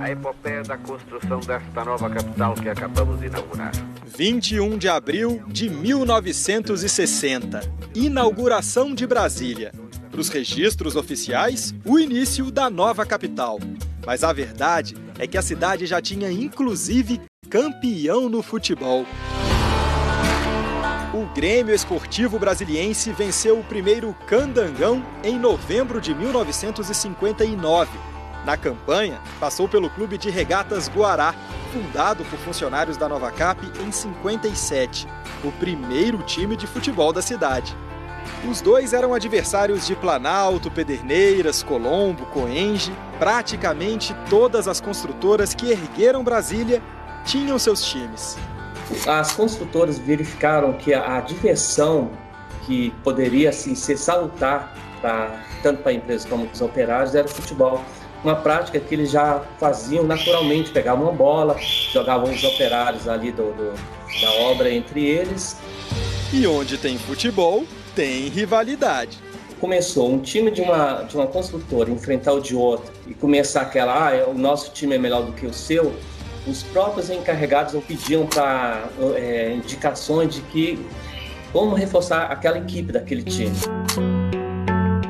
A epopeia da construção desta nova capital que acabamos de inaugurar. 21 de abril de 1960. Inauguração de Brasília. Para os registros oficiais, o início da nova capital. Mas a verdade é que a cidade já tinha, inclusive, campeão no futebol. O Grêmio Esportivo Brasiliense venceu o primeiro Candangão em novembro de 1959. Na campanha, passou pelo Clube de Regatas Guará, fundado por funcionários da Nova Cap em 57, o primeiro time de futebol da cidade. Os dois eram adversários de Planalto, Pederneiras, Colombo, Coenge. Praticamente todas as construtoras que ergueram Brasília tinham seus times. As construtoras verificaram que a diversão que poderia assim, ser salutar tanto para a empresa como para os operários era o futebol. Uma prática que eles já faziam naturalmente, pegavam uma bola, jogavam os operários ali da obra entre eles. E onde tem futebol, tem rivalidade. Começou um time de uma construtora enfrentar o de outra e começar aquela, o nosso time é melhor do que o seu, os próprios encarregados pediam para indicações de como reforçar aquela equipe daquele time.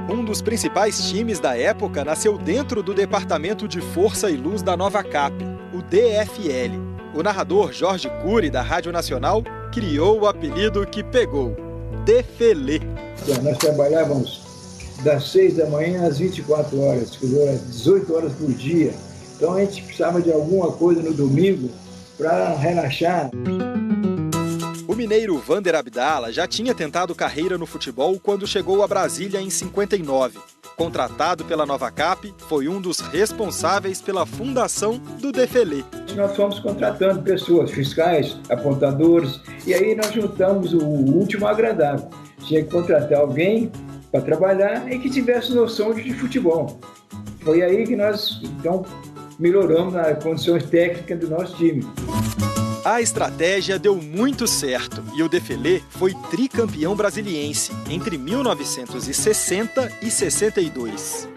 Um dos principais times da época nasceu dentro do Departamento de Força e Luz da Nova Cap, o DFL. O narrador Jorge Cury, da Rádio Nacional, criou o apelido que pegou, Defelê. Nós trabalhávamos das 6 da manhã às 24 horas, 18 horas por dia. Então a gente precisava de alguma coisa no domingo para relaxar. O mineiro Vander Abdala já tinha tentado carreira no futebol quando chegou a Brasília em 59. Contratado pela Nova Cap, foi um dos responsáveis pela fundação do Defelê. Nós fomos contratando pessoas, fiscais, apontadores, e aí nós juntamos o último agradável. Tinha que contratar alguém para trabalhar e que tivesse noção de futebol. Foi aí que nós, então, melhoramos as condições técnicas do nosso time. A estratégia deu muito certo e o Defelê foi tricampeão brasiliense entre 1960 e 62.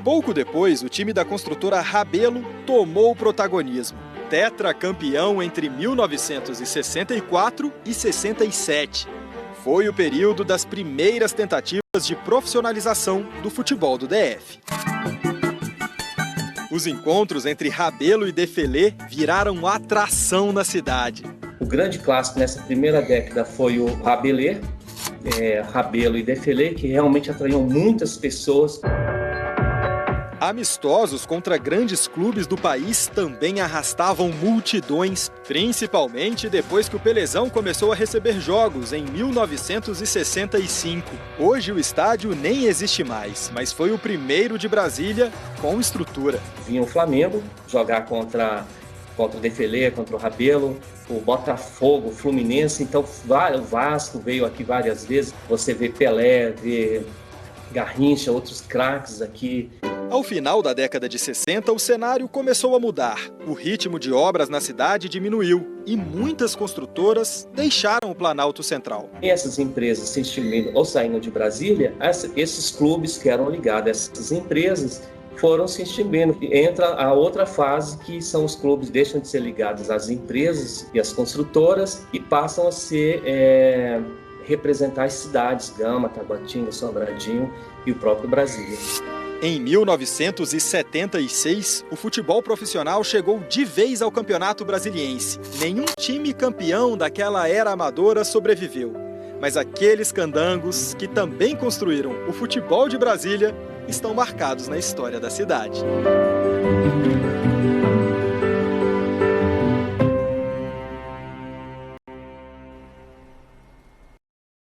Pouco depois, o time da construtora Rabelo tomou o protagonismo. Tetracampeão entre 1964 e 67. Foi o período das primeiras tentativas de profissionalização do futebol do DF. Os encontros entre Rabelo e Defelê viraram atração na cidade. O grande clássico nessa primeira década foi o Rabelê, Rabelo e Defelê, que realmente atraíam muitas pessoas. Amistosos contra grandes clubes do país também arrastavam multidões, principalmente depois que o Pelezão começou a receber jogos em 1965. Hoje o estádio nem existe mais, mas foi o primeiro de Brasília com estrutura. Vinha o Flamengo jogar contra o Defelê, contra o Rabelo, o Botafogo, o Fluminense, então o Vasco veio aqui várias vezes. Você vê Pelé, vê Garrincha, outros craques aqui. Ao final da década de 60, o cenário começou a mudar. O ritmo de obras na cidade diminuiu e muitas construtoras deixaram o Planalto Central. E essas empresas se extinguindo ou saindo de Brasília, esses clubes que eram ligados a essas empresas foram se extinguindo. Entra a outra fase, que são os clubes deixam de ser ligados às empresas e às construtoras e passam a representar as cidades, Gama, Taguatinga, Sobradinho e o próprio Brasília. Em 1976, o futebol profissional chegou de vez ao Campeonato Brasiliense. Nenhum time campeão daquela era amadora sobreviveu. Mas aqueles candangos que também construíram o futebol de Brasília estão marcados na história da cidade.